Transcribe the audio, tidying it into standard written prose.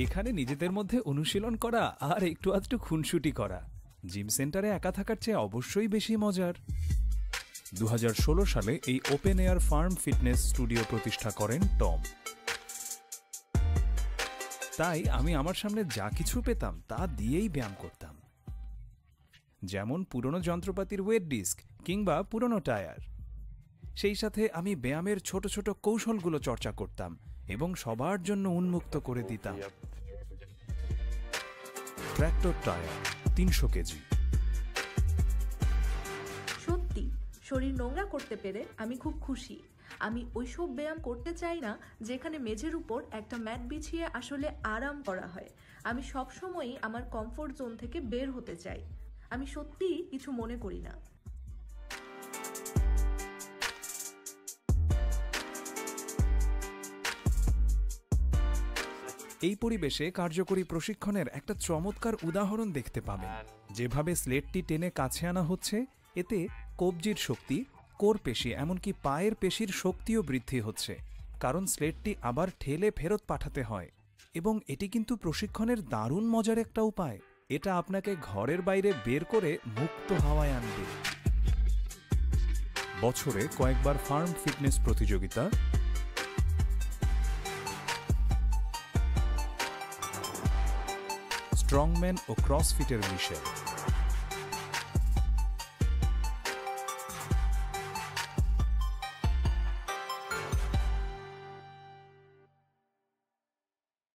এখানে নিজেদের মধ্যে অনুশীলন করা আর একটু আধটু খুনসুটি করা জিম সেন্টারে একা থাকার চেয়ে অবশ্যই বেশি মজার। 2016 সালে এই open air farm fitness studio প্রতিষ্ঠা করেন টম। তাই আমি আমার সামনে যা কিছু পেতাম তা দিয়েই ব্যায়াম করতাম, যেমন পুরনো যন্ত্রপাতির ওয়েট ডিস্ক কিংবা পুরনো টায়ার। সেই সাথে আমি ব্যায়ামের ছোট ছোট কৌশলগুলো চর্চা করতাম এবং সবার জন্য উন্মুক্ত করে দিতাম। Tractor tyre 300 KG. সত্যি শরীর নোংরা করতে পেরে আমি খুব খুশি। আমি ওইসব ব্যায়াম করতে চাই না যেখানে মেঝের উপর একটা ম্যাট বিছিয়ে আসলে আরাম করা হয়। আমি সবসময়ই আমার কমফোর্ট জোন থেকে বের হতে চাই। আমি সত্যিই কিছু মনে করি না। এই পরিবেশে কার্যকরী প্রশিক্ষণের একটা চমৎকার উদাহরণ দেখতে পাবেন। যেভাবে স্লেটটি টেনে কাছে আনা হচ্ছে, এতে কবজির শক্তি, কোর পেশি এমনকি পায়ের পেশির শক্তিও বৃদ্ধি হচ্ছে, কারণ স্লেটটি আবার ঠেলে ফেরত পাঠাতে হয়। এবং এটি কিন্তু প্রশিক্ষণের দারুণ মজার একটা উপায়। এটা আপনাকে ঘরের বাইরে বের করে মুক্ত হাওয়ায় আনবে। বছরে কয়েকবার ফার্ম ফিটনেস প্রতিযোগিতা, স্ট্রংম্যান ও ক্রসফিটের মিশেল।